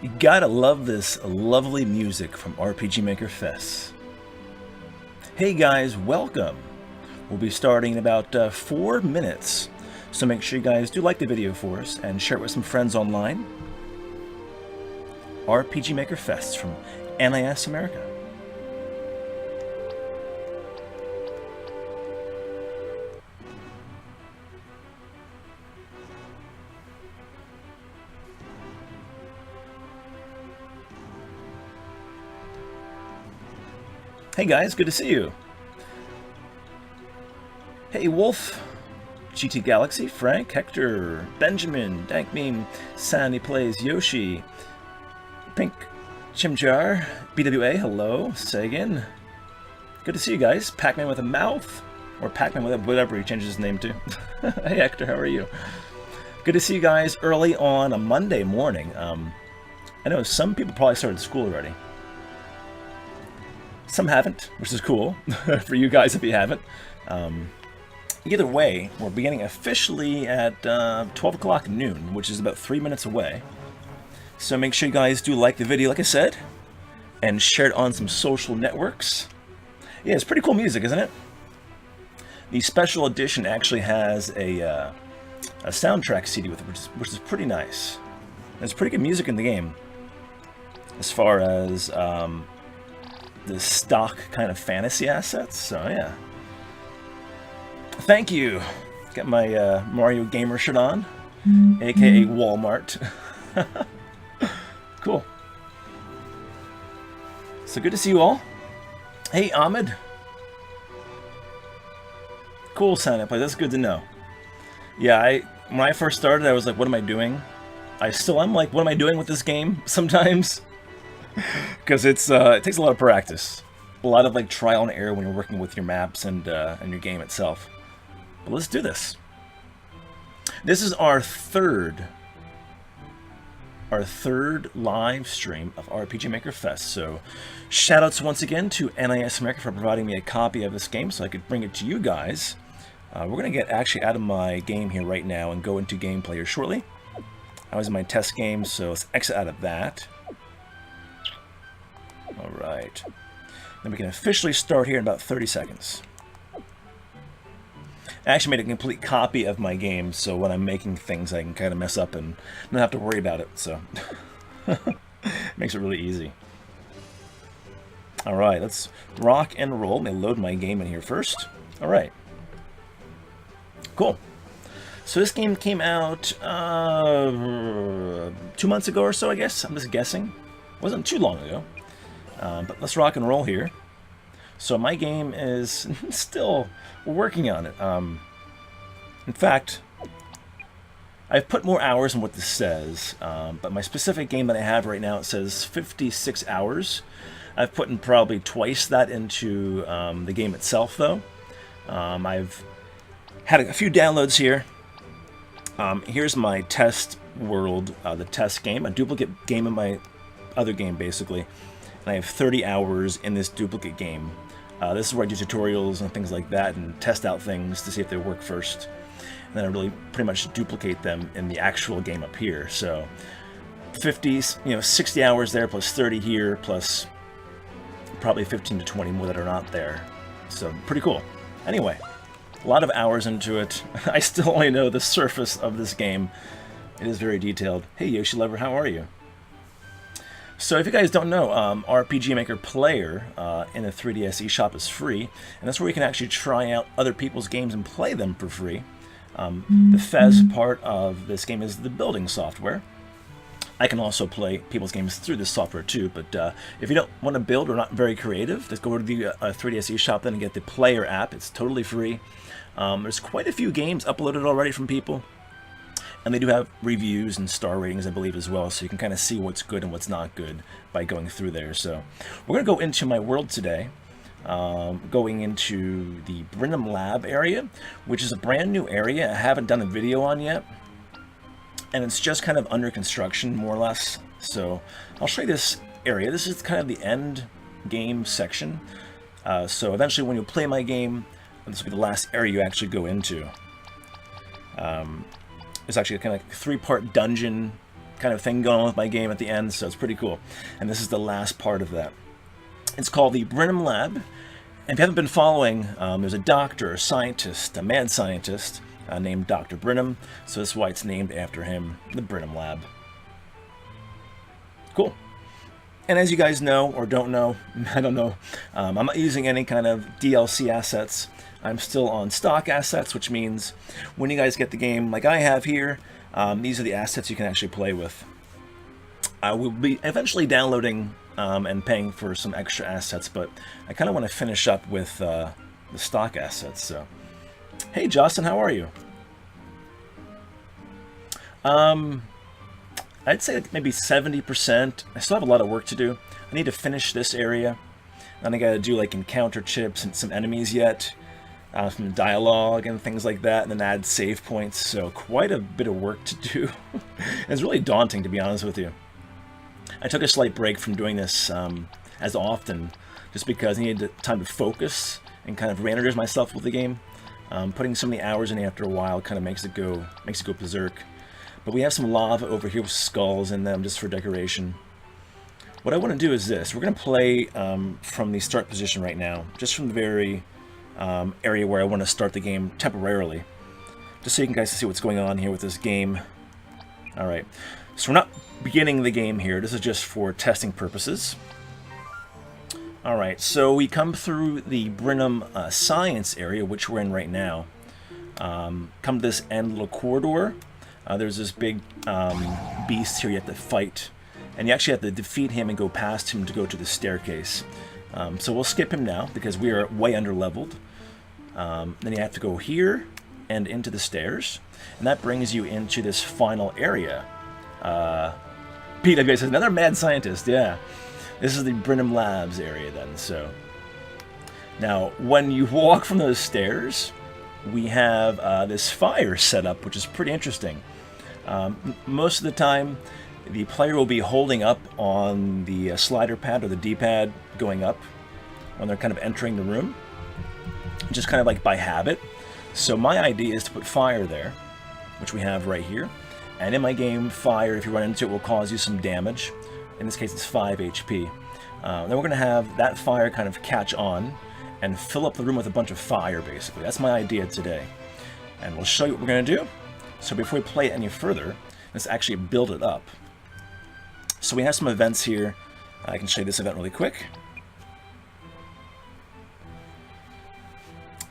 You gotta love this lovely music from RPG Maker Fes. Hey guys, welcome! We'll be starting in about 4 minutes, so make sure you guys do like the video for us and share it with some friends online. RPG Maker Fes from NIS America. Hey guys, good to see you. Hey Wolf, GT Galaxy, Frank, Hector, Benjamin, Dank Meme, Sandy Plays, Yoshi, Pink, Chimjar, BWA, hello, Sagan. Good to see you guys. Pac-Man with a mouth, or Pac-Man with whatever he changes his name to. Hey Hector, how are you? Good to see you guys early on a Monday morning. I know some people probably started school already. Some haven't, which is cool for you guys if you haven't. Either way, we're beginning officially at 12 o'clock noon, which is about 3 minutes away. So make sure you guys do like the video, like I said, and share it on some social networks. Yeah, it's pretty cool music, isn't it? The special edition actually has a soundtrack CD with it, which is pretty nice. There's pretty good music in the game, as far as the stock kind of fantasy assets, so yeah. Thank you. Got my Mario Gamer shirt on, aka Walmart. Cool. So good to see you all. Hey Ahmed. Cool sign up, that's good to know. Yeah, when I first started, I was like, what am I doing? I still am like, what am I doing with this game sometimes? Because it takes a lot of practice, a lot of like trial and error when you're working with your maps and your game itself. But let's do this. This is our third live stream of RPG Maker Fest. So shoutouts once again to NIS America for providing me a copy of this game so I could bring it to you guys. We're gonna get actually out of my game here right now and go into gameplay here shortly. I was in my test game, so let's exit out of that. Alright, then we can officially start here in about 30 seconds. I actually made a complete copy of my game, so when I'm making things I can kind of mess up and not have to worry about it, so makes it really easy. Alright, let's rock and roll. Let me load my game in here first. Alright. Cool. So this game came out 2 months ago or so, I guess. I'm just guessing. Wasn't too long ago. But let's rock and roll here. So my game is still working on it. In fact, I've put more hours than what this says, but my specific game that I have right now, it says 56 hours. I've put in probably twice that into the game itself, though. I've had a few downloads here. Here's my test world, the test game, a duplicate game of my other game, basically. And I have 30 hours in this duplicate game. This is where I do tutorials and things like that and test out things to see if they work first. And then I really pretty much duplicate them in the actual game up here. So 60 hours there plus 30 here plus probably 15 to 20 more that are not there. So pretty cool. Anyway, a lot of hours into it. I still only know the surface of this game. It is very detailed. Hey Yoshi Lover, how are you? So if you guys don't know, RPG Maker Player in the 3DS eShop is free, and that's where you can actually try out other people's games and play them for free. The Fez part of this game is the building software. I can also play people's games through this software too, but if you don't want to build or not very creative, just go to the 3DS eShop then and get the Player app. It's totally free. There's quite a few games uploaded already from people. And they do have reviews and star ratings, I believe, as well, so you can kind of see what's good and what's not good by going through there. So we're going to go into my world today, going into the Brenham Lab area, which is a brand new area I haven't done a video on yet. And it's just kind of under construction, more or less. So I'll show you this area. This is kind of the end game section. So eventually when you play my game, this will be the last area you actually go into. It's actually a kind of 3-part dungeon kind of thing going on with my game at the end, so it's pretty cool. And this is the last part of that. It's called the Brenham Lab. And if you haven't been following, there's a doctor, a scientist, a mad scientist named Dr. Brenham, so that's why it's named after him, the Brenham Lab. Cool. And as you guys know, or don't know, I don't know, I'm not using any kind of DLC assets. I'm still on stock assets, which means when you guys get the game like I have here, these are the assets you can actually play with. I will be eventually downloading and paying for some extra assets, but I kind of want to finish up with the stock assets. So, hey Justin, how are you? I'd say like maybe 70%. I still have a lot of work to do. I need to finish this area. Then I got to do like encounter chips and some enemies yet, some dialogue and things like that, and then add save points. So quite a bit of work to do. It's really daunting, to be honest with you. I took a slight break from doing this as often, just because I needed time to focus and kind of re-energize myself with the game. Putting so many hours in after a while kind of makes it go berserk. But we have some lava over here with skulls in them just for decoration. What I want to do is this. We're going to play from the start position right now, just from the very area where I want to start the game temporarily, just so you guys can see what's going on here with this game. Alright, so we're not beginning the game here. This is just for testing purposes. Alright, so we come through the Brenham Science area, which we're in right now. Come to this end little corridor. There's this big beast here you have to fight, and you actually have to defeat him and go past him to go to the staircase. So we'll skip him now because we are way under leveled. Then you have to go here and into the stairs, and that brings you into this final area. PWA says, another mad scientist, yeah. This is the Brenham Labs area then. So now when you walk from those stairs, we have this fire set up, which is pretty interesting. Most of the time, the player will be holding up on the slider pad or the D-pad going up when they're kind of entering the room, just kind of like by habit. So my idea is to put fire there, which we have right here. And in my game, fire, if you run into it, will cause you some damage. In this case, it's 5 HP. Then we're going to have that fire kind of catch on and fill up the room with a bunch of fire, basically. That's my idea today. And we'll show you what we're going to do. So before we play it any further, let's actually build it up. So we have some events here. I can show you this event really quick.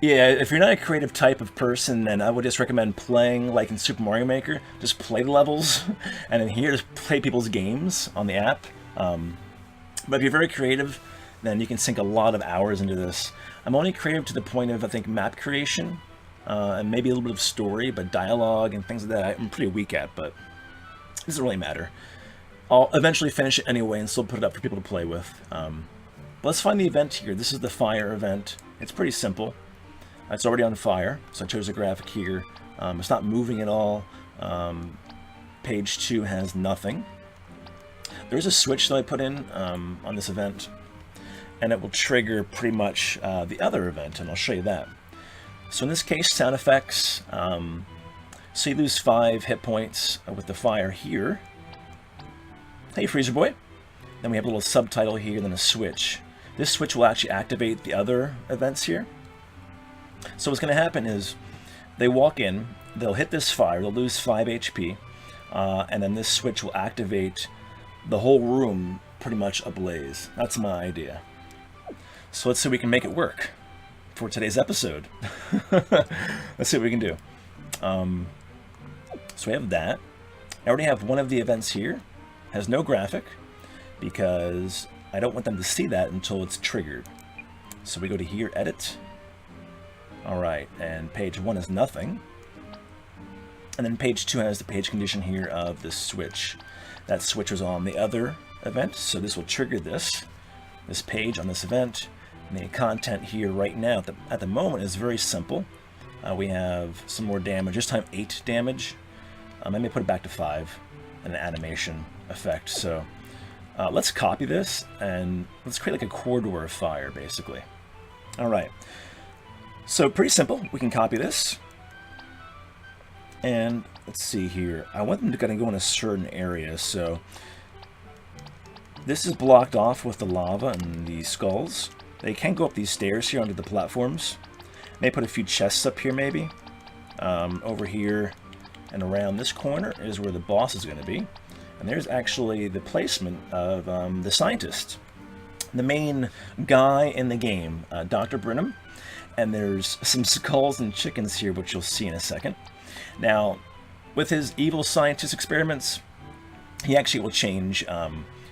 Yeah, if you're not a creative type of person, then I would just recommend playing like in Super Mario Maker. Just play the levels, and then here, just play people's games on the app. But if you're very creative, then you can sink a lot of hours into this. I'm only creative to the point of, I think, map creation, and maybe a little bit of story, but dialogue and things like that I'm pretty weak at, but it doesn't really matter. I'll eventually finish it anyway and still put it up for people to play with. But let's find the event here. This is the fire event. It's pretty simple. It's already on fire, so I chose a graphic here. It's not moving at all. Page 2 has nothing. There's a switch that I put in on this event, and it will trigger pretty much the other event, and I'll show you that. So in this case, sound effects. So you lose 5 hit points with the fire here. Hey, Freezer Boy. Then we have a little subtitle here, then a switch. This switch will actually activate the other events here. So what's going to happen is they walk in, they'll hit this fire, they'll lose 5 HP, and then this switch will activate the whole room pretty much ablaze. That's my idea. So let's see if we can make it work for today's episode. Let's see what we can do. So we have that. I already have one of the events here. Has no graphic because I don't want them to see that until it's triggered. So we go to here, edit. Alright, and page 1 is nothing. And then page 2 has the page condition here of the switch. That switch was on the other event, so this will trigger this page on this event. And the content here right now at the moment is very simple. We have some more damage, this time 8 damage. Let me put it back to 5, and an animation effect. So let's copy this, and let's create like a corridor of fire, basically. Alright. So pretty simple. We can copy this, and let's see here. I want them to kind of go in a certain area, so this is blocked off with the lava and the skulls. They can go up these stairs here onto the platforms. May put a few chests up here, maybe. Over here and around this corner is where the boss is going to be. And there's actually the placement of the scientist, the main guy in the game, Dr. Brenham. And there's some skulls and chickens here, which you'll see in a second. Now, with his evil scientist experiments, he actually will change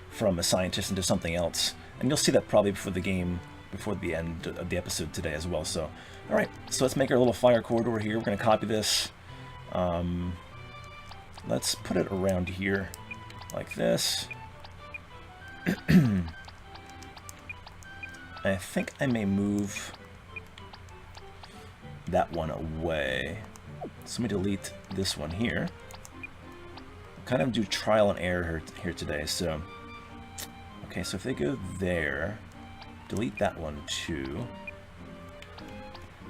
from a scientist into something else. And you'll see that probably before the end of the episode today as well. So, all right, so let's make our little fire corridor here. We're going to copy this. Let's put it around here like this. I think I may move that one away. So let me delete this one here. Kind of do trial and error here today. So, okay, so if they go there, delete that one too.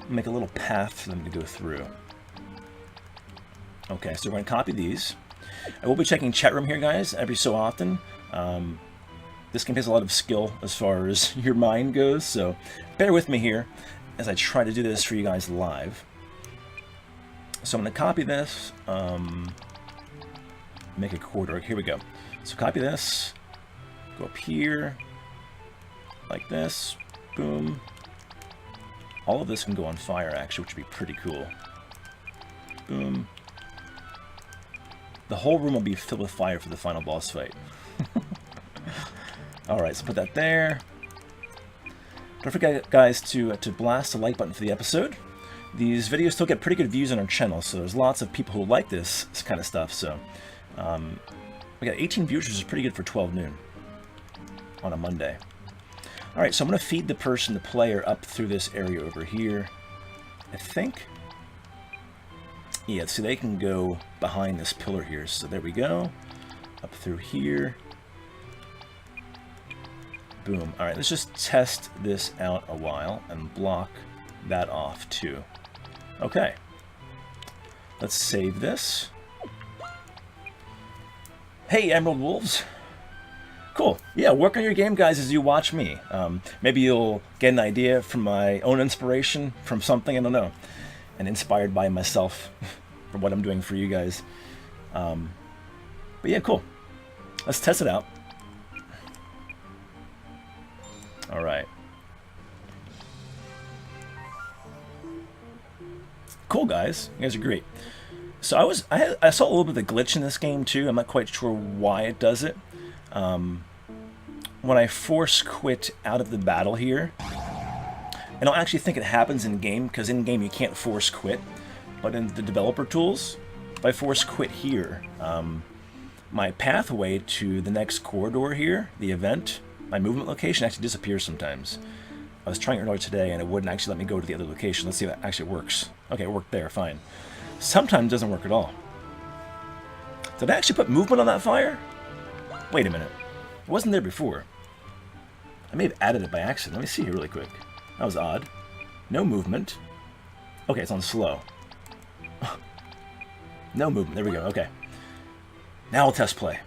Make a little path for them to go through. Okay, so we're going to copy these. I will be checking chat room here, guys, every so often. This game takes a lot of skill as far as your mind goes, so bear with me here as I try to do this for you guys live. So I'm going to copy this, make a corridor. Here we go. So copy this, go up here, like this, boom. All of this can go on fire, actually, which would be pretty cool. Boom. The whole room will be filled with fire for the final boss fight. Alright, so put that there. Don't forget, guys, to blast the like button for the episode. These videos still get pretty good views on our channel, so there's lots of people who like this kind of stuff. So we got 18 views, which is pretty good for 12 noon on a Monday. Alright, so I'm going to feed the player, up through this area over here. I think. Yeah, so they can go behind this pillar here. So there we go. Up through here. Boom. Alright, let's just test this out a while and block that off too. Okay. Let's save this. Hey, Emerald Wolves. Cool. Yeah, work on your game, guys, as you watch me. Maybe you'll get an idea from my own inspiration, from something, I don't know. And inspired by myself for what I'm doing for you guys. But yeah, cool. Let's test it out. All right. Cool, guys. You guys are great. So I saw a little bit of a glitch in this game too. I'm not quite sure why it does it. When I force quit out of the battle here, I don't actually think it happens in game, because in game you can't force quit. But in the developer tools, if I force quit here, my pathway to the next corridor here, the event, my movement location actually disappears sometimes. I was trying earlier today and it wouldn't actually let me go to the other location. Let's see if that actually works. Okay, it worked there, fine. Sometimes it doesn't work at all. Did I actually put movement on that fire? Wait a minute. It wasn't there before. I may have added it by accident. Let me see here really quick. That was odd. No movement. Okay, it's on slow. No movement. There we go. Okay. Now we'll test play.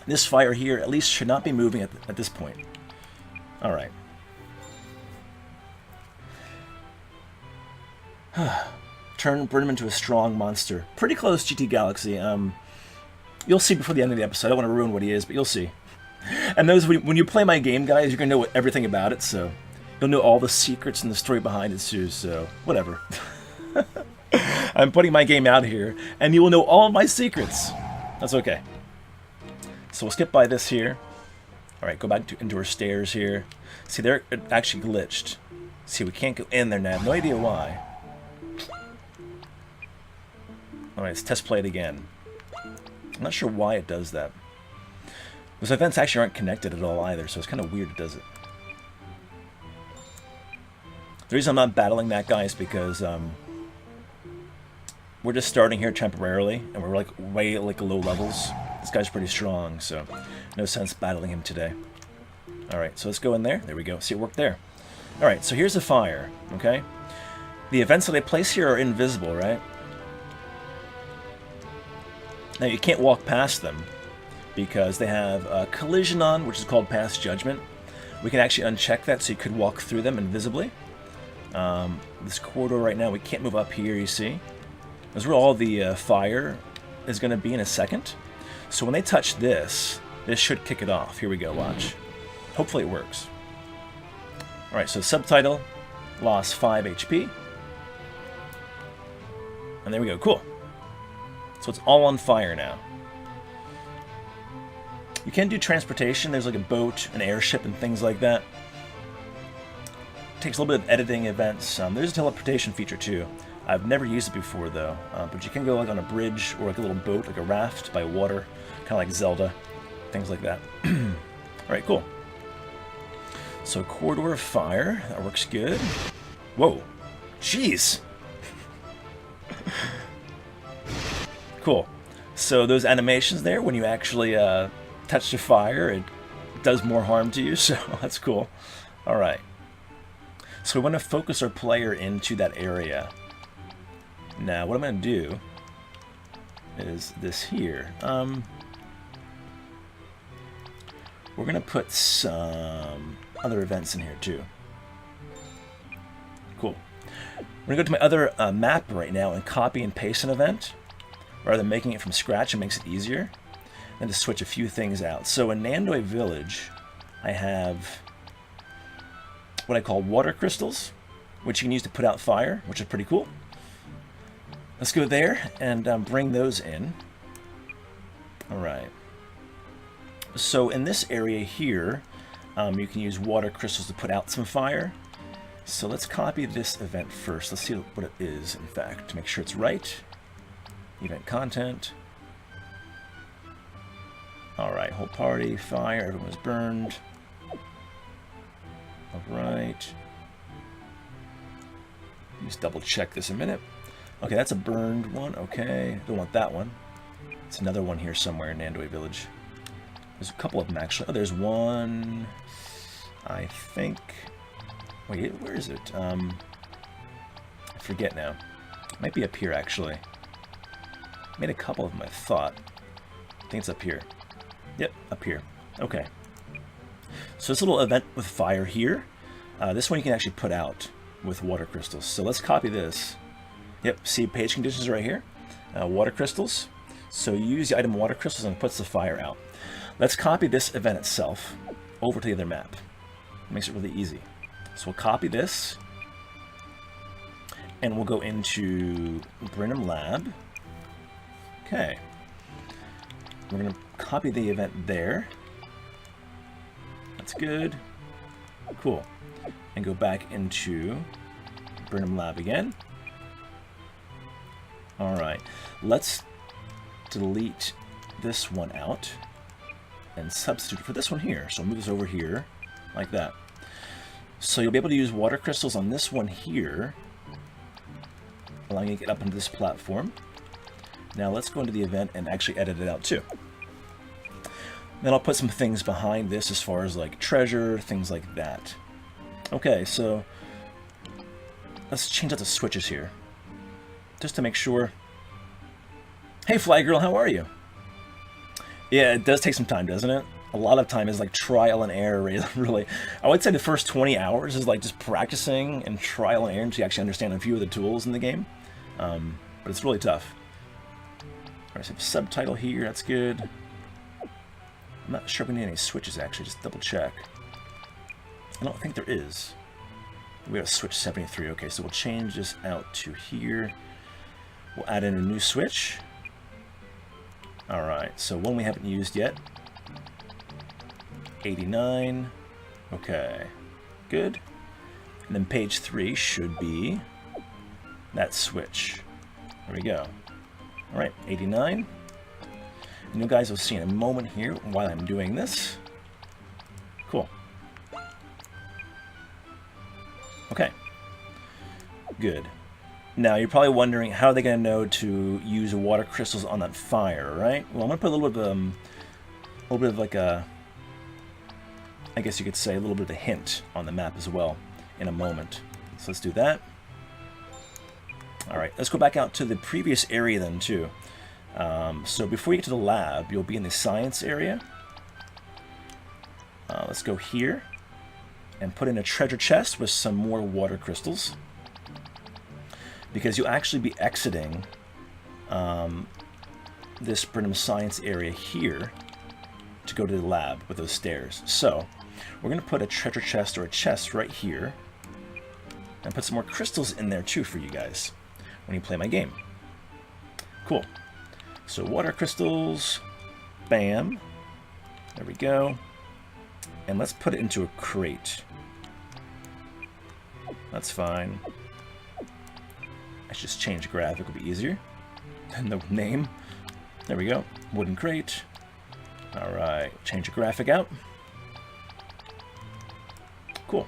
This fire here at least should not be moving at this point. Alright. Turn Brenham into a strong monster. Pretty close, GT Galaxy. You'll see before the end of the episode. I don't want to ruin what he is, but you'll see. And when you play my game, guys, you're going to know everything about it, so you'll know all the secrets and the story behind it too, so whatever. I'm putting my game out here, and you will know all of my secrets. That's okay. So we'll skip by this here. Alright, go back into our stairs here. See, there it actually glitched. See, we can't go in there now. I have no idea why. Alright, let's test play it again. I'm not sure why it does that. Those events actually aren't connected at all either, so it's kind of weird it does it. The reason I'm not battling that guy is because we're just starting here temporarily, and we're like way low levels. This guy's pretty strong, so no sense battling him today. Alright, so let's go in there. There we go. See, it worked there. Alright, so here's the fire, okay? The events that I place here are invisible, right? Now you can't walk past them because they have a collision on, which is called Pass Judgment. We can actually uncheck that so you could walk through them invisibly. This corridor right now, we can't move up here, you see. That's where all the fire is going to be in a second. So when they touch this, this should kick it off. Here we go, watch. Hopefully it works. Alright, so subtitle, lost 5 HP. And there we go, cool. So it's all on fire now. You can do transportation. There's like a boat, an airship, and things like that. It takes a little bit of editing events. There's a teleportation feature too. I've never used it before though, but you can go like on a bridge or like a little boat, like a raft by water, kind of like Zelda, things like that. Alright, cool. So corridor of fire, that works good. Whoa, jeez. Cool. So those animations there, when you actually touch the fire, it does more harm to you, so that's cool. Alright. So we want to focus our player into that area. Now, what I'm going to do is this here. We're going to put some other events in here too. Cool. We're going to go to my other map right now and copy and paste an event. Rather than making it from scratch, it makes it easier. And to switch a few things out. So in Nandoi Village, I have what I call water crystals, which you can use to put out fire, which is pretty cool. Let's go there and bring those in. Alright. So in this area here, you can use water crystals to put out some fire. So let's copy this event first. Let's see what it is, in fact, to make sure it's right. Event content. Alright, whole party, fire, everyone was burned. Alright. Just double check this a minute. Okay, that's a burned one. Okay, don't want that one. It's another one here somewhere in Nandoi Village. There's a couple of them actually. Oh, there's one. I think. Wait, where is it? I forget now. It might be up here actually. Made a couple of them, I thought. I think it's up here. Yep, up here. Okay. So this little event with fire here. This one you can actually put out with water crystals. So let's copy this. Yep, see page conditions right here. Water crystals. So you use the item water crystals and it puts the fire out. Let's copy this event itself over to the other map. It makes it really easy. So we'll copy this. And we'll go into Brenham Lab. Okay. We're going to copy the event there. That's good. Cool. And go back into Brenham Lab again. Alright. Let's delete this one out and substitute for this one here. So move this over here like that. So you'll be able to use water crystals on this one here, allowing you to get up into this platform. Now let's go into the event and actually edit it out too. Then I'll put some things behind this as far as like treasure, things like that. Okay, so let's change out the switches here. Just to make sure. Hey Fly Girl, how are you? Yeah, it does take some time, doesn't it? A lot of time is like trial and error, really. I would say the first 20 hours is like just practicing and trial and error until you actually understand a few of the tools in the game. But it's really tough. Alright, so subtitle here, that's good. I'm not sure if we need any switches actually, just double check. I don't think there is. We have switch 73, okay, so we'll change this out to here. We'll add in a new switch. Alright, so one we haven't used yet. 89. Okay, good. And then page 3 should be that switch. There we go. Alright, 89. And you guys will see in a moment here while I'm doing this. Cool. Okay. Good. Now, you're probably wondering, how are they going to know to use water crystals on that fire, right? Well, I'm going to put a little bit of like a, I guess you could say, a little bit of a hint on the map as well in a moment. So let's do that. All right, let's go back out to the previous area then, too. So before you get to the lab, you'll be in the science area. Let's go here and put in a treasure chest with some more water crystals, because you'll actually be exiting this Brenham Science area here to go to the lab with those stairs. So we're going to put a treasure chest or a chest right here and put some more crystals in there too for you guys when you play my game. Cool. So water crystals, bam, there we go. And let's put it into a crate. That's fine. Let's just change the graphic, it'll be easier. And the name. There we go. Wooden crate. Alright, change the graphic out. Cool.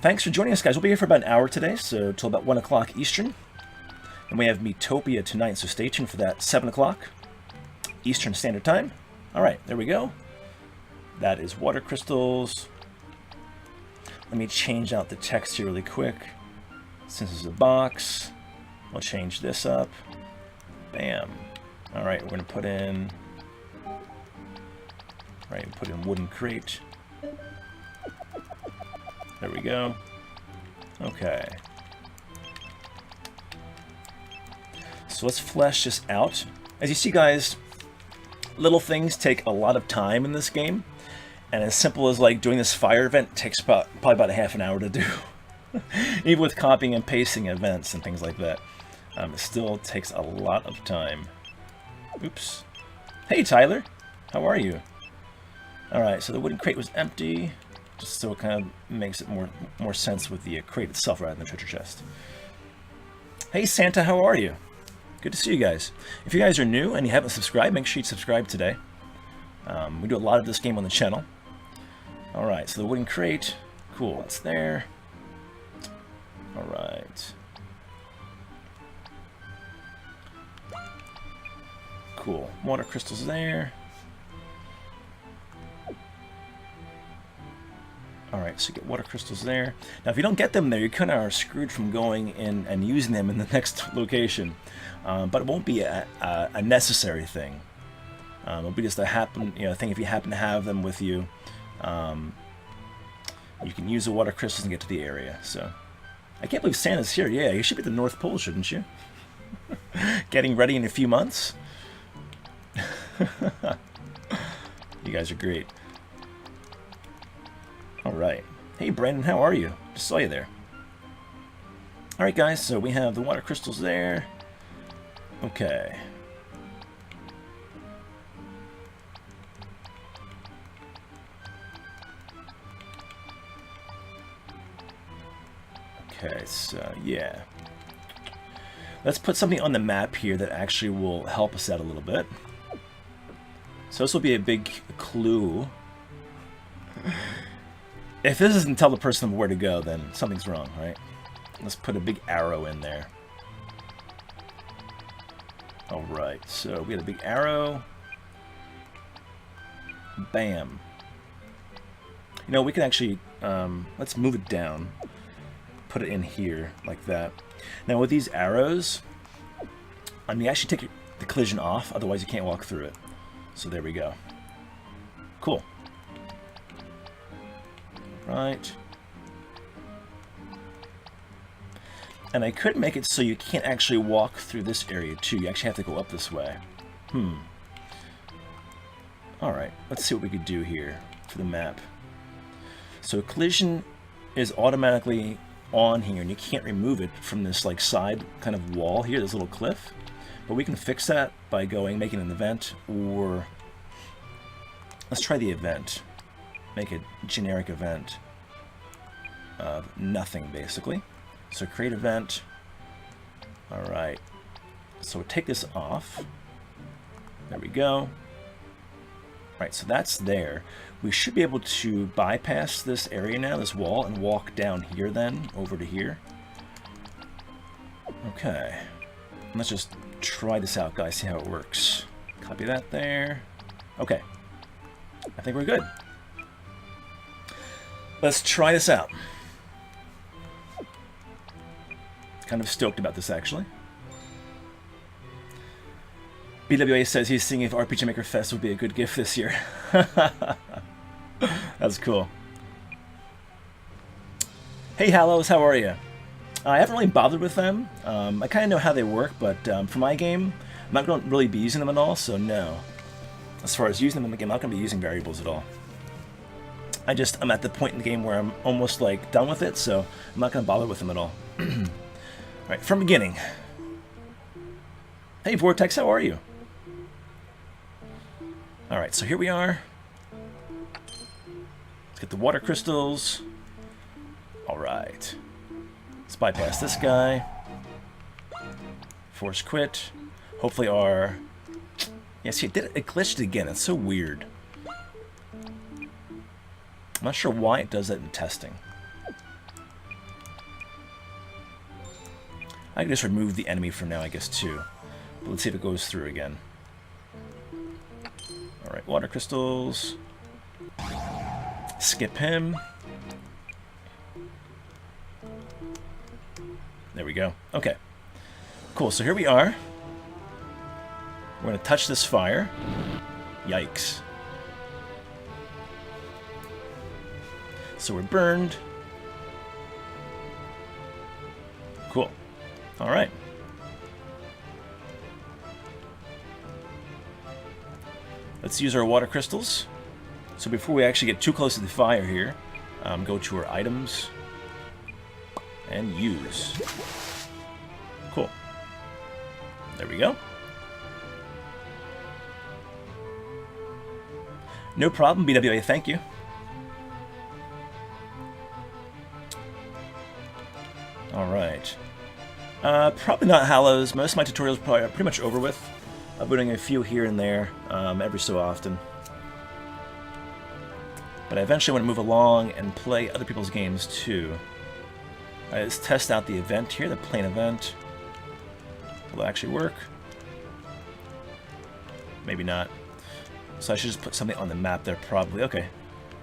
Thanks for joining us, guys. We'll be here for about an hour today, so till about 1 o'clock Eastern. And we have Metopia tonight, so stay tuned for that. 7 o'clock Eastern Standard Time. Alright, there we go. That is water crystals. Let me change out the text here really quick. Since it's a box, we'll change this up. Bam. Alright, we're going to put in... Alright, put in wooden crate. There we go. Okay. So let's flesh this out. As you see, guys, little things take a lot of time in this game. And as simple as like doing this fire event takes probably about a half an hour to do. Even with copying and pasting events and things like that. It still takes a lot of time. Oops. Hey, Tyler. How are you? Alright, so the wooden crate was empty. Just so it kind of makes it more sense with the crate itself rather than the treasure chest. Hey, Santa. How are you? Good to see you guys. If you guys are new and you haven't subscribed, make sure you subscribe today. We do a lot of this game on the channel. Alright, so the wooden crate. Cool, that's there. Alright. Cool. Water crystals there. Alright, so get water crystals there. Now, if you don't get them there, you kind of are screwed from going in and using them in the next location. But it won't be a necessary thing. It'll be just a thing if you happen to have them with you. You can use the water crystals and get to the area. So, I can't believe Santa's here. Yeah, you should be at the North Pole, shouldn't you? Getting ready in a few months. You guys are great. Alright. Hey, Brandon, how are you? Just saw you there. Alright, guys, so we have the water crystals there. Okay. Okay, so, yeah. Let's put something on the map here that actually will help us out a little bit. So this will be a big clue. If this doesn't tell the person where to go, then something's wrong, right? Let's put a big arrow in there. Alright, so we got a big arrow. Bam. You know, we can actually, let's move it down. Put it in here, like that. Now with these arrows, you actually take the collision off, otherwise you can't walk through it. So there we go. Cool. Right. And I could make it so you can't actually walk through this area too. You actually have to go up this way. Alright, let's see what we could do here for the map. So collision is automatically on here and you can't remove it from this like side kind of wall here, this little cliff. But we can fix that by making an event, or let's try the event. Make a generic event of nothing, basically. So create event. Alright. So take this off. There we go. Alright, so that's there. We should be able to bypass this area now, this wall, and walk down here then, over to here. Okay. Let's just try this out, guys, see how it works. Copy that there. Okay. I think we're good. Let's try this out. Kind of stoked about this, actually. BWA says he's seeing if RPG Maker Fes would be a good gift this year. That's cool. Hey Hallows, how are you? I haven't really bothered with them. I kind of know how they work, but for my game, I'm not going to really be using them at all, so no. As far as using them in the game, I'm not going to be using variables at all. I'm at the point in the game where I'm almost like done with it, so I'm not going to bother with them at all. Alright, from beginning. Hey Vortex, how are you? Alright, so here we are. Let's get the water crystals. Alright. Let's bypass this guy. Force quit. Hopefully our... Yeah, see, it glitched again. It's so weird. I'm not sure why it does that in testing. I can just remove the enemy for now, I guess, too. But let's see if it goes through again. Alright, water crystals. Skip him. There we go. Okay. Cool, so here we are. We're going to touch this fire. Yikes. So we're burned. Cool. Alright. Let's use our water crystals. So before we actually get too close to the fire here, go to our items and use. Cool. There we go. No problem, BWA, thank you. Alright. Probably not Hallows. Most of my tutorials are pretty much over with. I'm putting a few here and there, every so often. But I eventually want to move along and play other people's games too. Let's test out the event here, the plane event. Will it actually work? Maybe not. So I should just put something on the map there, probably. Okay.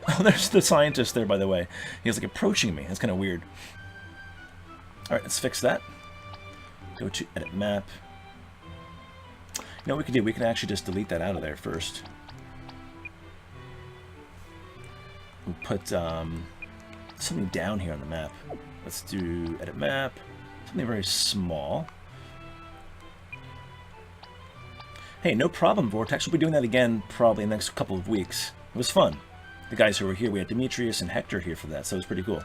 Oh, there's the scientist there, by the way. He's like approaching me. That's kind of weird. Alright, let's fix that. Go to edit map. You know what we can do? We can actually just delete that out of there first. We'll put something down here on the map. Let's do edit map. Something very small. Hey, no problem, Vortex. We'll be doing that again probably in the next couple of weeks. It was fun. The guys who were here, we had Demetrius and Hector here for that, so it was pretty cool.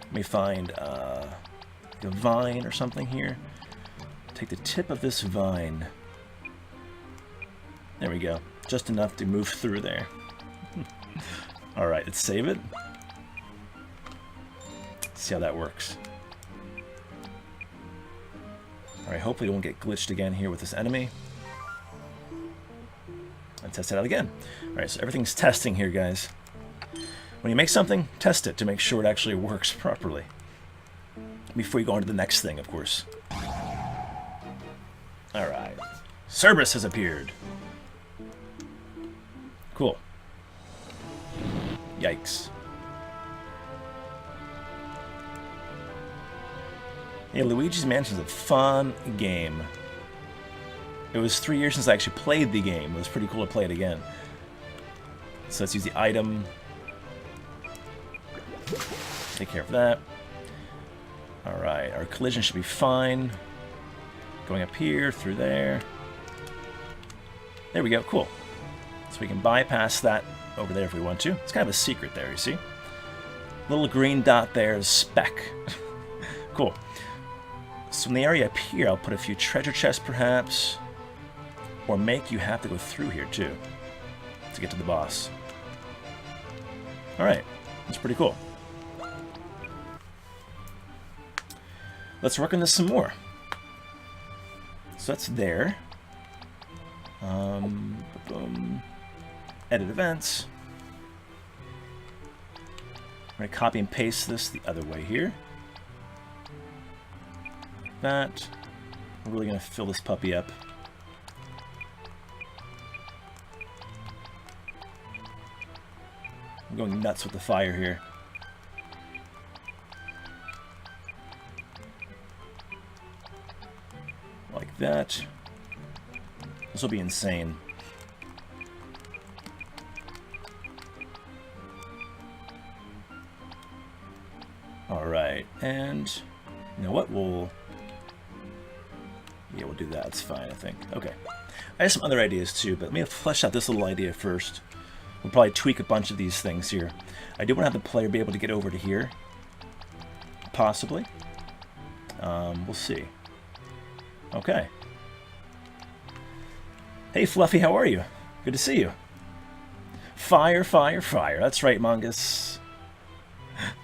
Let me find a vine or something here. Take the tip of this vine. There we go. Just enough to move through there. Alright, let's save it. See how that works. Alright, hopefully we won't get glitched again here with this enemy. Let's test it out again. Alright, so everything's testing here, guys. When you make something, test it to make sure it actually works properly. Before you go on to the next thing, of course. Alright. Cerberus has appeared. Cool. Yikes. Yeah, Luigi's Mansion is a fun game. It was 3 years since I actually played the game. It was pretty cool to play it again. So let's use the item. Take care of that. Alright, our collision should be fine. Going up here, through there. There we go, cool. So we can bypass that over there if we want to. It's kind of a secret there, you see? Little green dot there is spec. Cool. So in the area up here, I'll put a few treasure chests perhaps. Or make you have to go through here too. To get to the boss. Alright, that's pretty cool. Let's work on this some more. So that's there. Boom. Edit events. I'm going to copy and paste this the other way here. Like that. We're really going to fill this puppy up. I'm going nuts with the fire here. Like that. This will be insane. Alright, and you know what? We'll do that. It's fine, I think. Okay. I have some other ideas too, but let me flesh out this little idea first. We'll probably tweak a bunch of these things here. I do want to have the player be able to get over to here. Possibly. We'll see. Okay. Hey Fluffy, how are you? Good to see you. Fire, fire, fire. That's right, Mongus.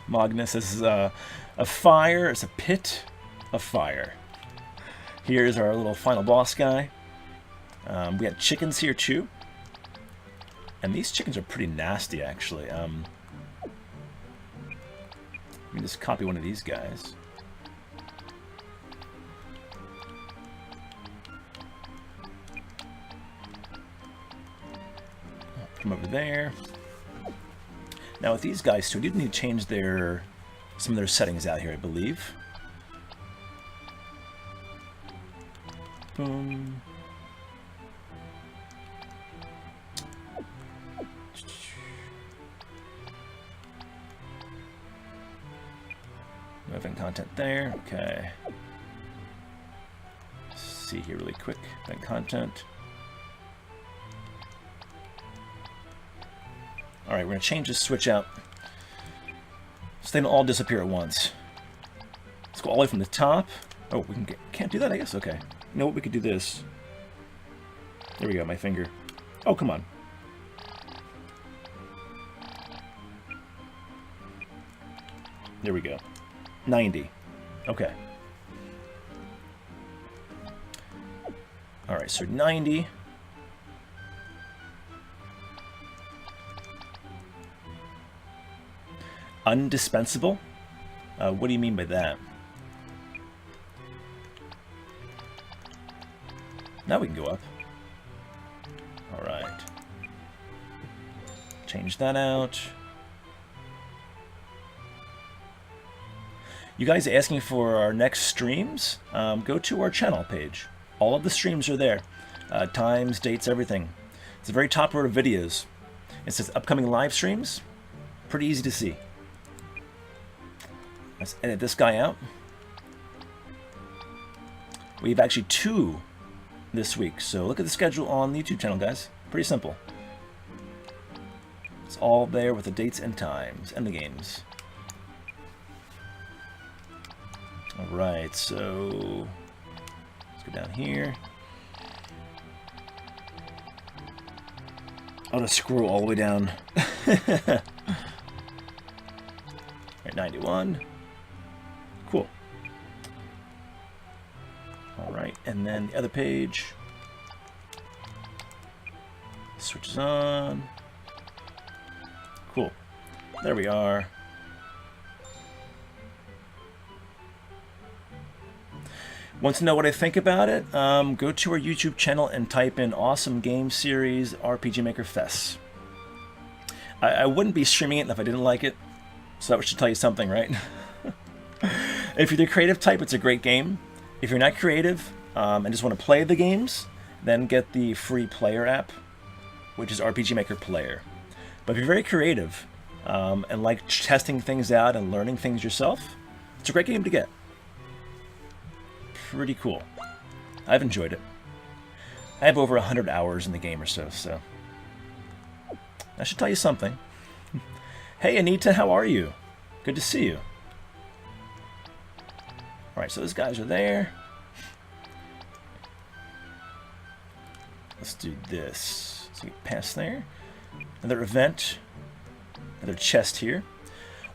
Magnus is a fire. It's a pit of fire. Here's our little final boss guy. We got chickens here too. And these chickens are pretty nasty, actually. Let me just copy one of these guys. Come over there. Now with these guys too, we do need to change some of their settings out here, I believe. Boom. Event content there. Okay. Let's see here really quick. Event content. Alright, we're going to change this switch out so they don't all disappear at once. Let's go all the way from the top. Oh, we can't do that, I guess? Okay. You know what? We could do this. There we go, my finger. Oh, come on. There we go. 90. Okay. Alright, so 90. Undispensable? What do you mean by that? Now we can go up. Alright. Change that out. You guys asking for our next streams? Go to our channel page. All of the streams are there. Times, dates, everything. It's the very top row of videos. It says upcoming live streams. Pretty easy to see. Let's edit this guy out. We have actually 2 this week, so look at the schedule on the YouTube channel, guys. Pretty simple. It's all there with the dates and times and the games. Alright, so let's go down here. I'll just scroll all the way down. Alright, 91. Cool. Alright, and then the other page. Switches on. Cool. There we are. Want to know what I think about it? Go to our YouTube channel and type in Awesome Game Series RPG Maker Fes. I wouldn't be streaming it if I didn't like it, so that should tell you something, right? If you're the creative type, it's a great game. If you're not creative and just want to play the games, then get the free player app, which is RPG Maker Player. But if you're very creative and like testing things out and learning things yourself, it's a great game to get. Pretty cool. I've enjoyed it. I have over 100 hours in the game or so, so that should tell you something. Hey Anita, how are you? Good to see you. Alright, so those guys are there. Let's do this. So we pass there. Another event. Another chest here.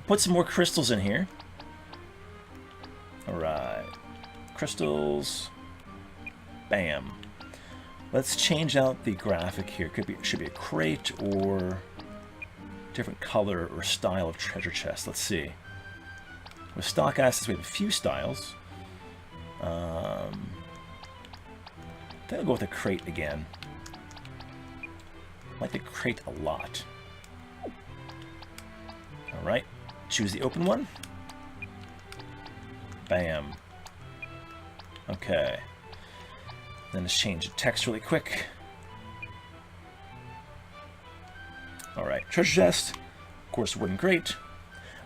Put some more crystals in here. Alright. Crystals. Bam. Let's change out the graphic here. Should be a crate or different color or style of treasure chest. Let's see. With stock assets, we have a few styles. I think I'll go with a crate again. I like the crate a lot. Alright, choose the open one. Bam. Okay. Then let's change the text really quick. Alright, treasure chest. Of course, wooden crate.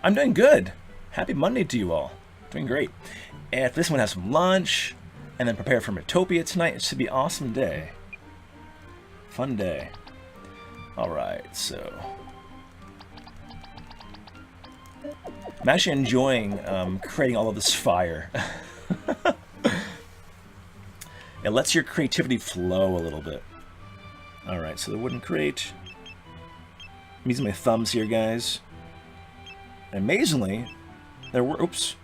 I'm doing good. Happy Monday to you all. Doing great. And if this one has some lunch, and then prepare for Metopia tonight, it should be an awesome day. Fun day. Alright, so... I'm actually enjoying creating all of this fire. It lets your creativity flow a little bit. Alright, so the wooden crate. I'm using my thumbs here, guys. And amazingly, there were... Oops.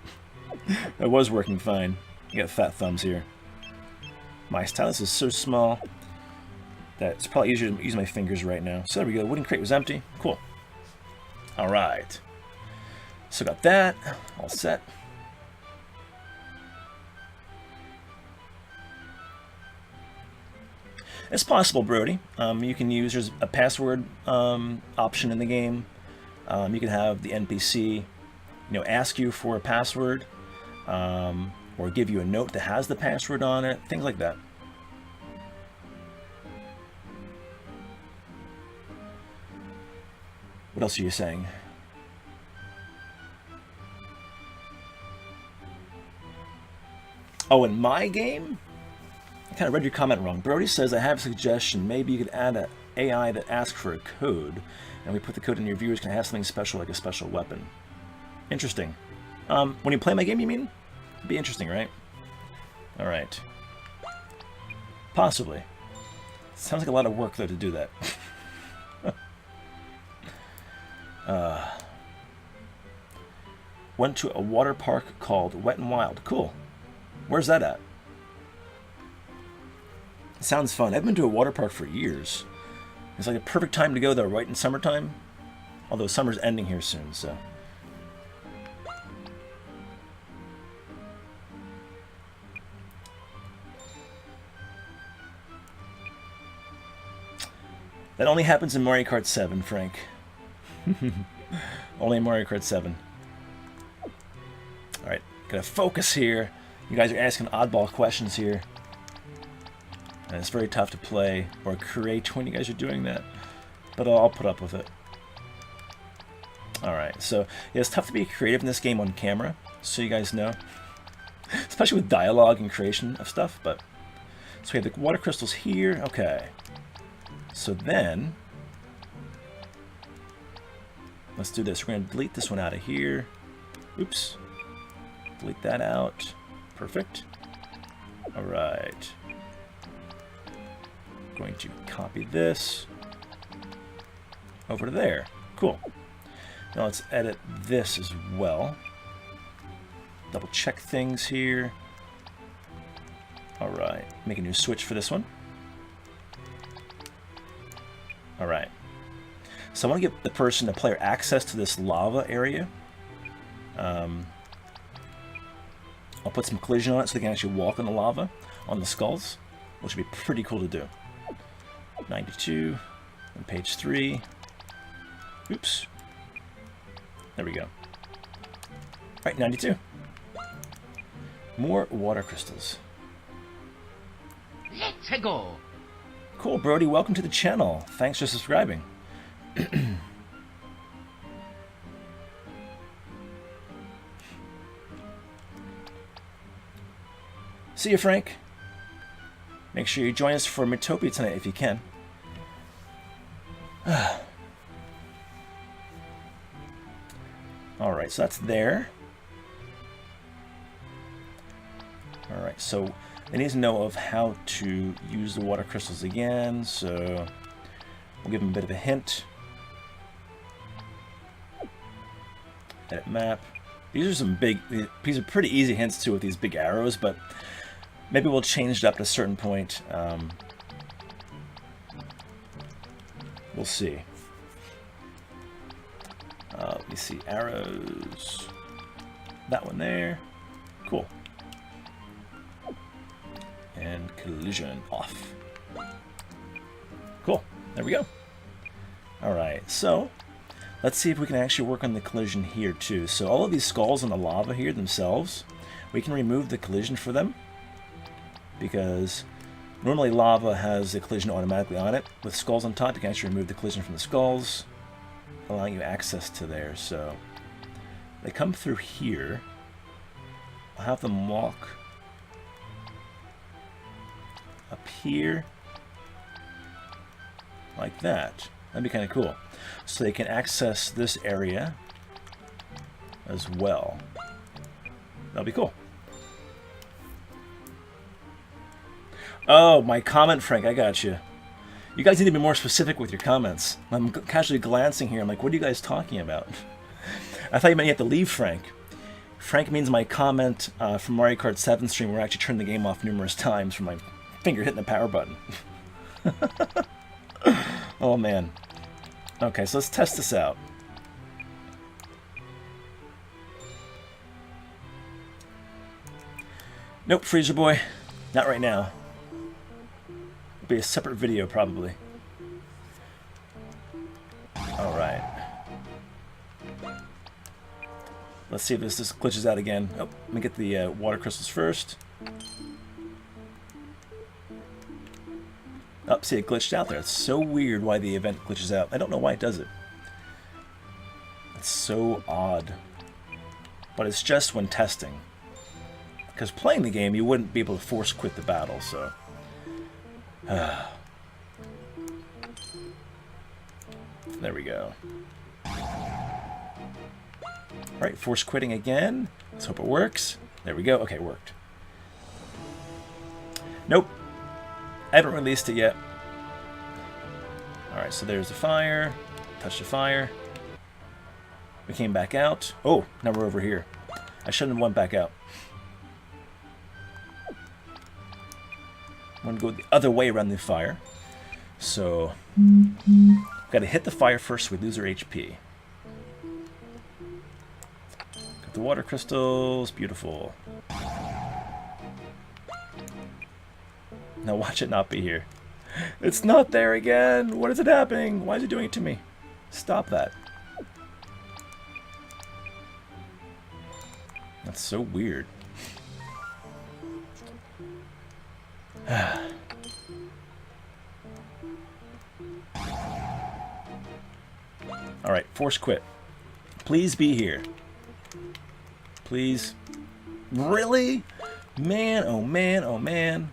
That was working fine. You got fat thumbs here. My stylus is so small that it's probably easier to use my fingers right now. So there we go. The wooden crate was empty. Cool. Alright. So got that. All set. It's possible, Brody. You can use, there's a password option in the game. You can have the NPC, ask you for a password, or give you a note that has the password on it, things like that. What else are you saying? Oh, in my game? I kind of read your comment wrong. Brody says, I have a suggestion. Maybe you could add an AI that asks for a code, and we put the code in, your viewers can have something special like a special weapon. Interesting. When you play my game, you mean? It'd be interesting, right? Alright. Possibly. Sounds like a lot of work, though, to do that. Went to a water park called Wet n Wild. Cool. Where's that at? Sounds fun. I've been to a water park for years. It's like a perfect time to go, though, right in summertime? Although summer's ending here soon, so... That only happens in Mario Kart 7, Frank. Only in Mario Kart 7. Alright, gotta focus here. You guys are asking oddball questions here. And it's very tough to play or create when you guys are doing that. But I'll put up with it. Alright, so yeah, it's tough to be creative in this game on camera, so you guys know. Especially with dialogue and creation of stuff, but... So we have the water crystals here. Okay. So then... Let's do this. We're going to delete this one out of here. Oops. Delete that out. Perfect. Alright. Going to copy this over to there. Cool. Now let's edit this as well. Double check things here. Alright. Make a new switch for this one. Alright. So I want to give the person, the player, access to this lava area. I'll put some collision on it so they can actually walk on the lava, on the skulls, which would be pretty cool to do. 92, on page 3. Oops. There we go. Alright, 92. More water crystals. Let's go. Cool, Brody. Welcome to the channel. Thanks for subscribing. See you, Frank. Make sure you join us for Metopia tonight if you can. Alright, so that's there. Alright, so they need to know of how to use the water crystals again, so we'll give them a bit of a hint. Edit map. These are pretty easy hints too with these big arrows, but maybe we'll change it up at a certain point. We'll see. Let me see. Arrows. That one there. Cool. And collision off. Cool. There we go. Alright, so let's see if we can actually work on the collision here too. So all of these skulls in the lava here themselves, we can remove the collision for them because Normally lava has a collision automatically on it. With skulls on top, you can actually remove the collision from the skulls, allowing you access to there. So they come through here. I'll have them walk up here like that. That'd be kind of cool. So they can access this area as well. That'll be cool. Oh, my comment, Frank, I got you. You guys need to be more specific with your comments. I'm casually glancing here. I'm like, what are you guys talking about? I thought you meant you have to leave, Frank. Frank means my comment from Mario Kart 7 stream where I actually turned the game off numerous times from my finger hitting the power button. Oh, man. Okay, so let's test this out. Nope, Freezer Boy. Not right now. It'll be a separate video, probably. Alright. Let's see if this glitches out again. Oh, let me get the water crystals first. Oh, see, it glitched out there. It's so weird why the event glitches out. I don't know why it does it. It's so odd. But it's just when testing. Because playing the game, you wouldn't be able to force quit the battle, so... There we go. Alright, force quitting again. Let's hope it works. There we go. Okay, it worked. Nope. I haven't released it yet. Alright, so there's the fire. Touch the fire. We came back out. Oh, now we're over here. I shouldn't have went back out. I'm going to go the other way around the fire. So, got to hit the fire first so we lose our HP. Got the water crystals. Beautiful. Now watch it not be here. It's not there again! What is it happening? Why is it doing it to me? Stop that. That's so weird. Alright, force quit. Please be here. Please. Really? Man, oh man, oh man.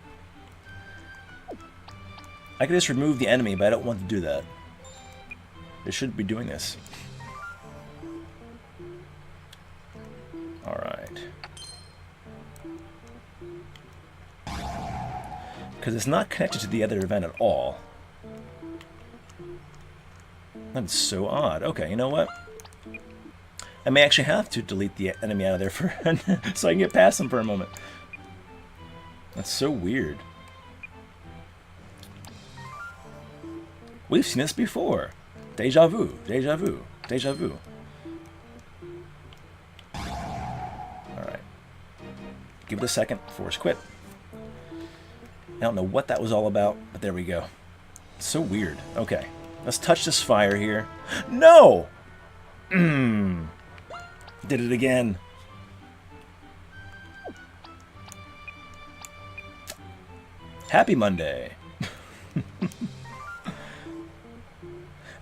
I could just remove the enemy, but I don't want to do that. They shouldn't be doing this. Alright. Because it's not connected to the other event at all. That's so odd. Okay, you know what? I may actually have to delete the enemy out of there for so I can get past him for a moment. That's so weird. We've seen this before. Deja vu, deja vu, deja vu. Alright. Give it a second. Force quit. I don't know what that was all about, but there we go. It's so weird. Okay. Let's touch this fire here. No! Did it again. Happy Monday.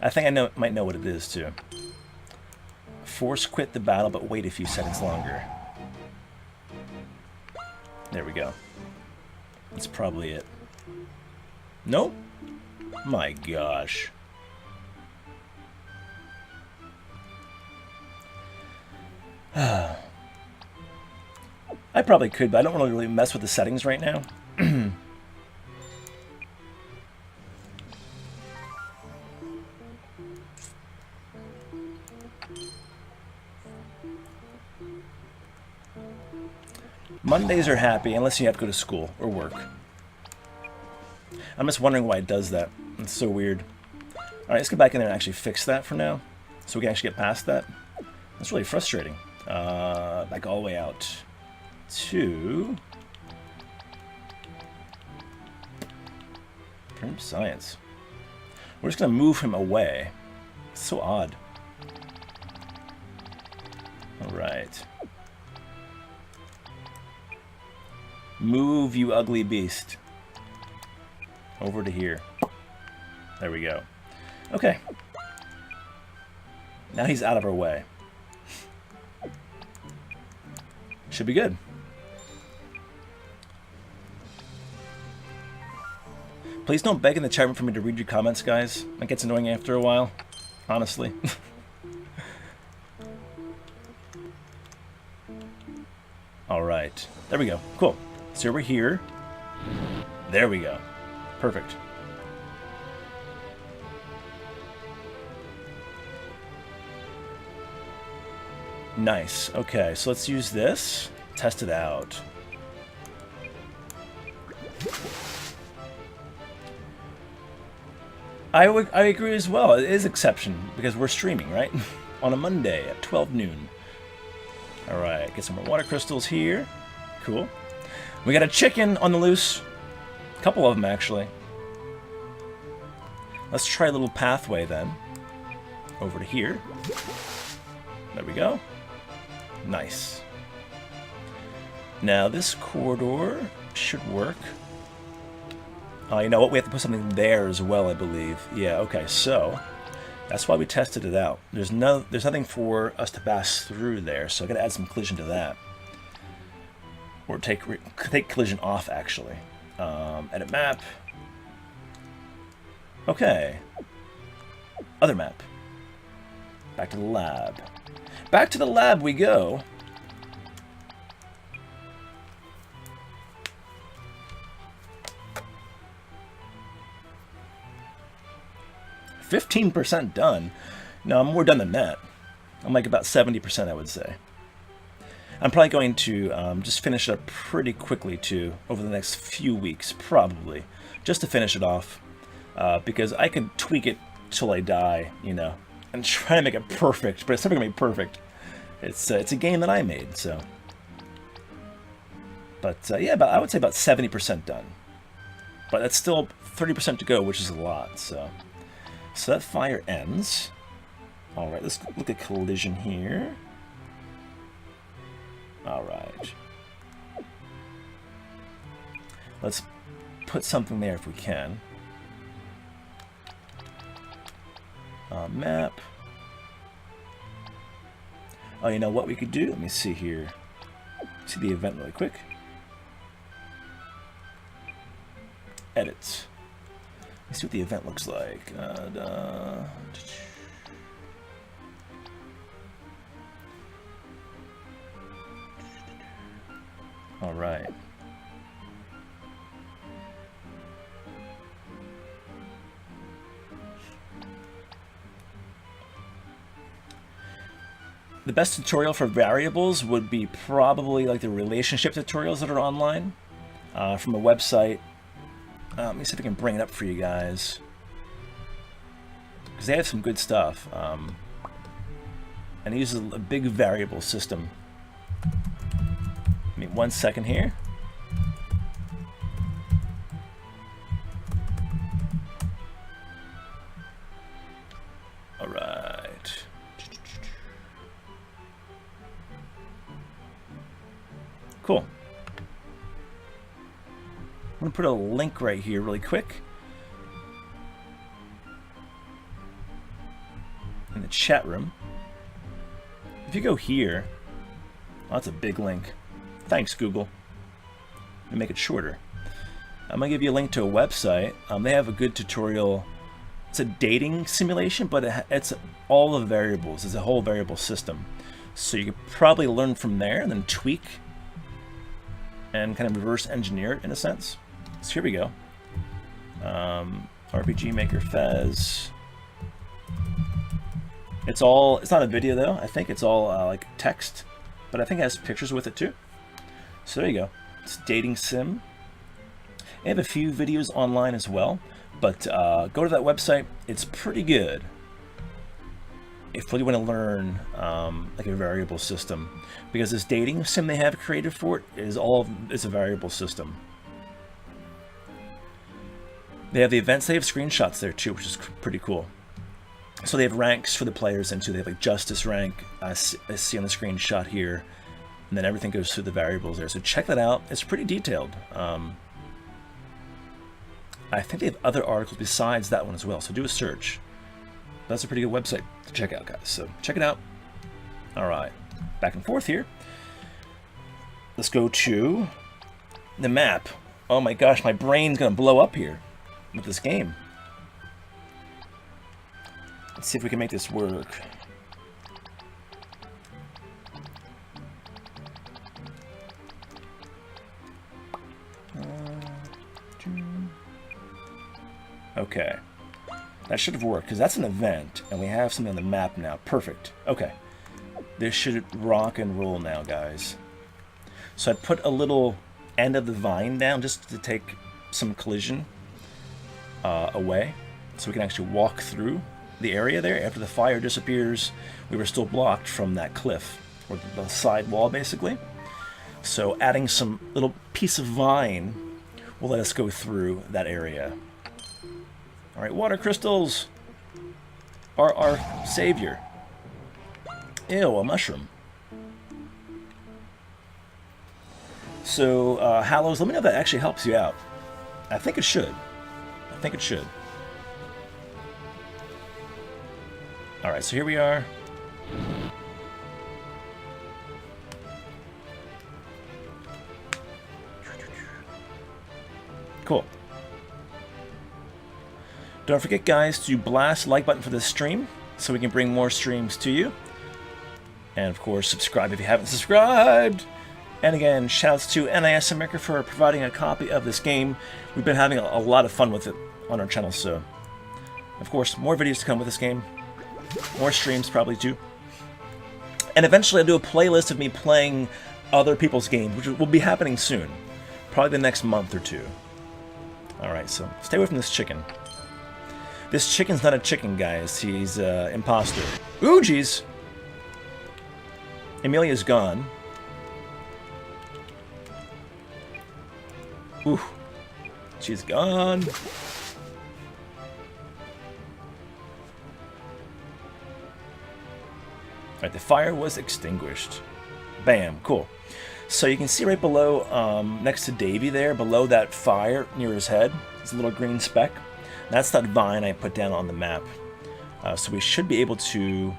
I think I might know what it is, too. Force quit the battle, but wait a few seconds longer. There we go. That's probably it. Nope. My gosh. I probably could, but I don't want to really mess with the settings right now. Mondays are happy unless you have to go to school or work. I'm just wondering why it does that. It's so weird. Alright, let's get back in there and actually fix that for now. So we can actually get past that. That's really frustrating. Back all the way out to... Prim Science. We're just going to move him away. It's so odd. Alright. Move, you ugly beast. Over to here. There we go. Okay. Now he's out of our way. Should be good. Please don't beg in the chat room for me to read your comments, guys. It gets annoying after a while, honestly. Alright. There we go. Cool. So we're here. There we go. Perfect. Nice. Okay, so let's use this. Test it out. I agree as well. It is exception because we're streaming, right? On a Monday at 12 noon. Alright, get some more water crystals here. Cool. We got a chicken on the loose. A couple of them, actually. Let's try a little pathway then. Over to here. There we go. Nice. Now this corridor should work. You know what? We have to put something there as well, I believe. Yeah, okay, so that's why we tested it out. There's nothing for us to pass through there, so I gotta add some collision to that. Or take collision off, actually. Edit map. Okay. Other map. Back to the lab. Back to the lab we go. %15 done. No, I'm more done than that. I'm like about 70%, I would say. I'm probably going to just finish it up pretty quickly, too, over the next few weeks, probably. Just to finish it off. Because I can tweak it till I die, you know, and try to make it perfect, but it's never going to be perfect. It's a game that I made, so. But, yeah, I would say about 70% done. But that's still 30% to go, which is a lot, so. So that fire ends. Alright, let's look at collision here. Alright. Let's put something there if we can. Map. Oh, you know what we could do? Let me see here. See the event really quick. Edit. Let's see what the event looks like. All right. The best tutorial for variables would be probably like the relationship tutorials that are online from a website. Let me see if I can bring it up for you guys, because they have some good stuff. And it uses a big variable system. Give me 1 second here. All right. Cool. I'm going to put a link right here really quick in the chat room. If you go here, oh, that's a big link. Thanks, Google. Let me make it shorter. I'm going to give you a link to a website. They have a good tutorial. It's a dating simulation, but it's all the variables. It's a whole variable system. So you could probably learn from there and then tweak and kind of reverse engineer it in a sense. So here we go. RPG Maker Fes. It's not a video though. I think it's all like text, but I think it has pictures with it too. So there you go. It's dating sim. They have a few videos online as well, but go to that website. It's pretty good if you want to learn like a variable system, because this dating sim they have created for it is it's a variable system. They have the events. They have screenshots there too, which is pretty cool. So they have ranks for the players into. They have like justice rank, I see on the screenshot here, and then everything goes through the variables there. So check that out. It's pretty detailed. I I think they have other articles besides that one as well, so do a search. That's a pretty good website to check out, guys, so check it out. All right, back and forth here. Let's go to the map. Oh my gosh, my brain's gonna blow up here with this game. Let's see if we can make this work. Okay, that should have worked, because that's an event, and we have something on the map now. Perfect. Okay, this should rock and roll now, guys. So I put a little end of the vine down just to take some collision away, so we can actually walk through the area there. After the fire disappears, we were still blocked from that cliff, or the side wall, basically. So adding some little piece of vine will let us go through that area. All right, water crystals are our savior. Ew, a mushroom. So, Hallows, let me know if that actually helps you out. I think it should. I think it should. All right, so here we are. Cool. Don't forget, guys, to blast the like button for this stream so we can bring more streams to you. And, of course, subscribe if you haven't subscribed. And again, shouts to NIS and Maker for providing a copy of this game. We've been having a lot of fun with it on our channel, so... Of course, more videos to come with this game. More streams, probably, too. And eventually I'll do a playlist of me playing other people's games, which will be happening soon. Probably the next month or two. Alright, so stay away from this chicken. This chicken's not a chicken, guys. He's an imposter. Ooh, jeez! Amelia's gone. Ooh. She's gone. Alright, the fire was extinguished. Bam, cool. So you can see right below, next to Davy there, below that fire near his head, is a little green speck. That's that vine I put down on the map. So we should be able to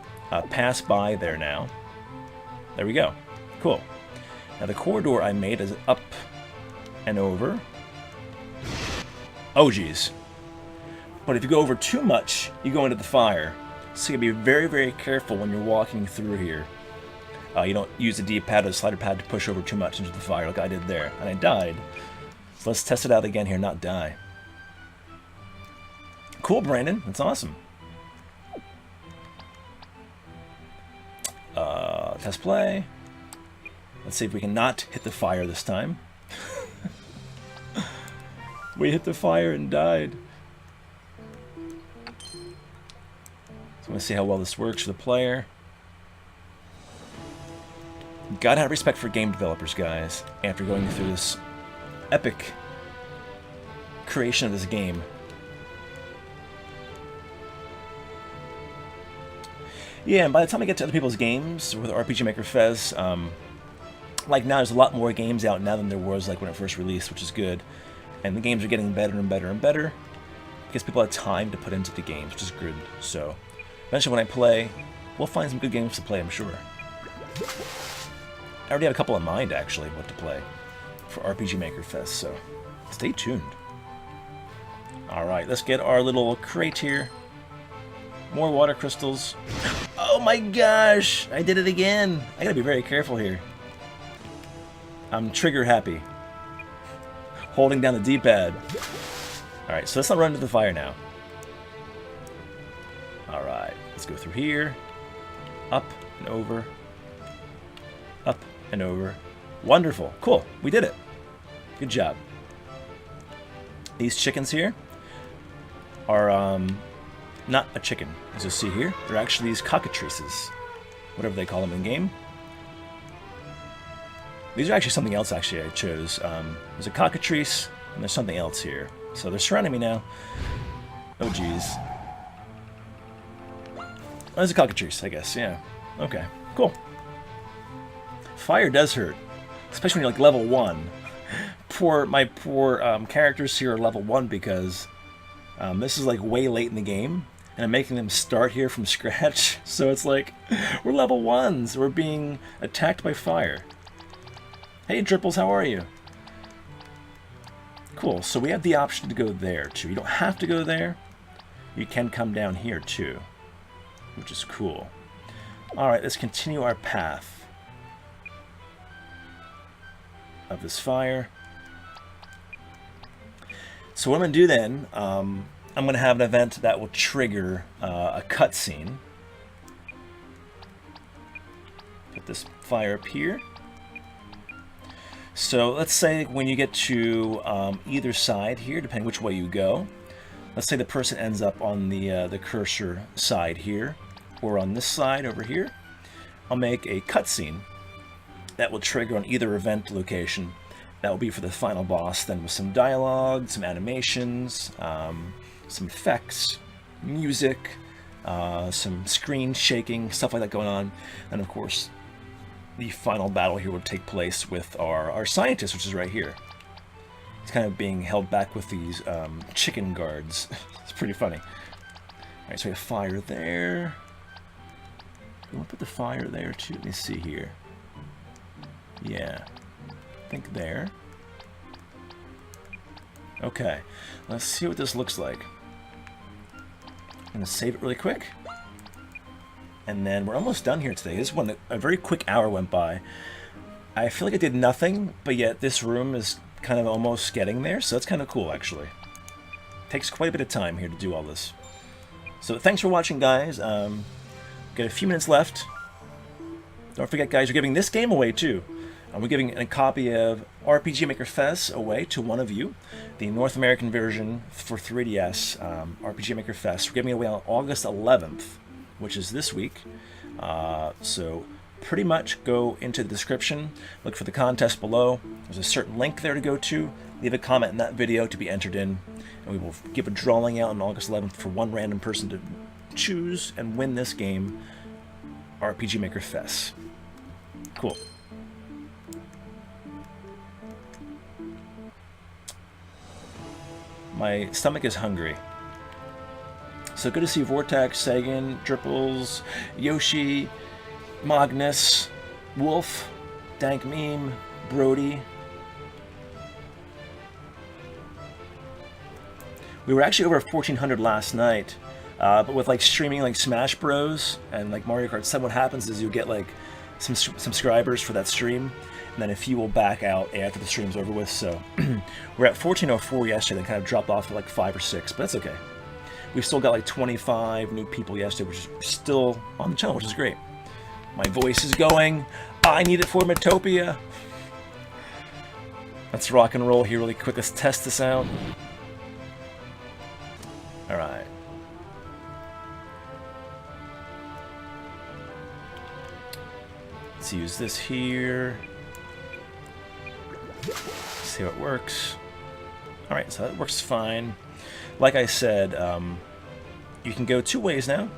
pass by there now. There we go. Cool. Now the corridor I made is up and over. Oh, geez. But if you go over too much, you go into the fire. So you gotta be very, very careful when you're walking through here. You don't use the D-pad or the slider pad to push over too much into the fire like I did there. And I died. So let's test it out again here, not die. Cool, Brandon. That's awesome. Test play. Let's see if we can not hit the fire this time. We hit the fire and died. So I'm going to see how well this works for the player. Gotta have respect for game developers, guys, after going through this epic creation of this game. Yeah, and by the time I get to other people's games with RPG Maker Fes, like now there's a lot more games out now than there was like when it first released, which is good. And the games are getting better and better and better because people have time to put into the games, which is good. So eventually when I play, we'll find some good games to play, I'm sure. I already have a couple in mind, actually, what to play for RPG Maker Fest, so stay tuned. Alright, let's get our little crate here. More water crystals. Oh my gosh! I did it again! I gotta be very careful here. I'm trigger happy. Holding down the D-pad. Alright, so let's not run into the fire now. Alright, let's go through here. Up and over. Up and over. Wonderful. Cool. We did it. Good job. These chickens here are not a chicken, as you'll see here. They're actually these cockatrices, whatever they call them in game. These are actually something else. Actually, I chose. There's a cockatrice and there's something else here. So they're surrounding me now. Oh geez. Oh, there's a cockatrice, I guess. Yeah. Okay. Cool. Fire does hurt, especially when you're like level 1. my poor characters here are level 1 because this is like way late in the game, and I'm making them start here from scratch. So it's like, we're level 1s. We're being attacked by fire. Hey, Dripples, how are you? Cool, so we have the option to go there, too. You don't have to go there. You can come down here, too, which is cool. Alright, let's continue our path of this fire. So what I'm going to do then, I'm going to have an event that will trigger a cutscene. Put this fire up here. So let's say when you get to either side here, depending which way you go, let's say the person ends up on the cursor side here, or on this side over here, I'll make a cutscene that will trigger on either event location. That will be for the final boss, then with some dialogue, some animations, some effects, music, some screen shaking, stuff like that going on, and of course the final battle here will take place with our scientist, which is right here. He's kind of being held back with these chicken guards. It's pretty funny. Alright, so we have fire there. You want to put the fire there too? Let me see here. Yeah. I think there. Okay. Let's see what this looks like. I'm going to save it really quick. And then we're almost done here today. This one, a very quick hour went by. I feel like I did nothing, but yet this room is kind of almost getting there, so that's kind of cool, actually. Takes quite a bit of time here to do all this. So thanks for watching, guys. Got a few minutes left. Don't forget, guys, we're giving this game away, too. We're giving a copy of RPG Maker Fes away to one of you. The North American version for 3DS, RPG Maker Fes. We're giving it away on August 11th. Which is this week. So pretty much go into the description, look for the contest below. There's a certain link there to go to. Leave a comment in that video to be entered in, and we will give a drawing out on August 11th for one random person to choose and win this game, RPG Maker Fes. Cool. My stomach is hungry. So good to see Vortex, Sagan, Dripples, Yoshi, Magnus, Wolf, Dank Meme, Brody. We were actually over 1,400 last night, but with like streaming like Smash Bros. And like Mario Kart 7, what happens is you get like some subscribers for that stream, and then a few will back out after the stream's over with. So we're at 1,404 yesterday, then kind of dropped off at like 5 or 6, but that's okay. We've still got like 25 new people yesterday, which is still on the channel, which is great. My voice is going. I need it for Metopia. Let's rock and roll here really quick. Let's test this out. Alright. Let's use this here. See how it works. Alright, so that works fine. Like I said, you can go two ways now.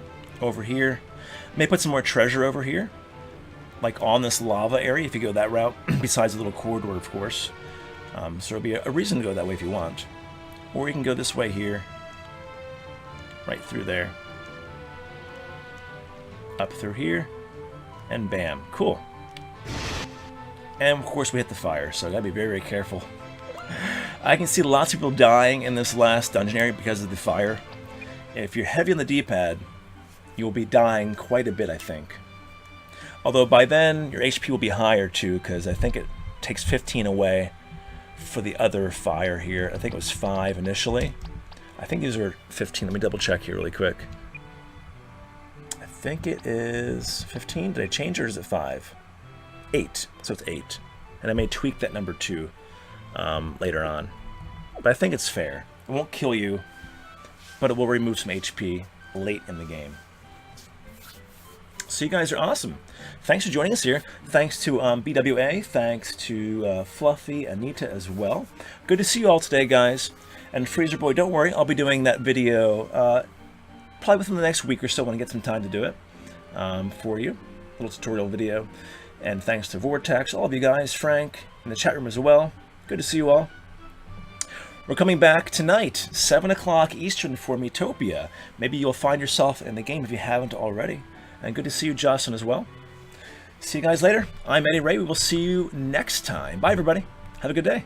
Over here. May put some more treasure over here. Like on this lava area, if you go that route. Besides the little corridor, of course. So there'll be a reason to go that way if you want. Or you can go this way here. Right through there. Up through here. And bam. Cool. And of course we hit the fire, so gotta be very, very careful. I can see lots of people dying in this last dungeon area because of the fire. If you're heavy on the D-pad, you'll be dying quite a bit, I think. Although by then, your HP will be higher too, because I think it takes 15 away for the other fire here. I think it was 5 initially. I think these are 15. Let me double check here really quick. I think it is 15. Did I change, or is it 5? 8. So it's 8. And I may tweak that number too later on. But I think it's fair. It won't kill you, but it will remove some HP late in the game. So you guys are awesome. Thanks for joining us here. Thanks to BWA. Thanks to Fluffy, Anita as well. Good to see you all today, guys. And Freezer Boy, don't worry. I'll be doing that video probably within the next week or so when I get some time to do it for you. A little tutorial video. And thanks to Vortex, all of you guys, Frank, in the chat room as well. Good to see you all. We're coming back tonight, 7 o'clock Eastern for Metopia. Maybe you'll find yourself in the game if you haven't already. And good to see you, Jocelyn, as well. See you guys later. I'm Eddy Ray. We will see you next time. Bye, everybody. Have a good day.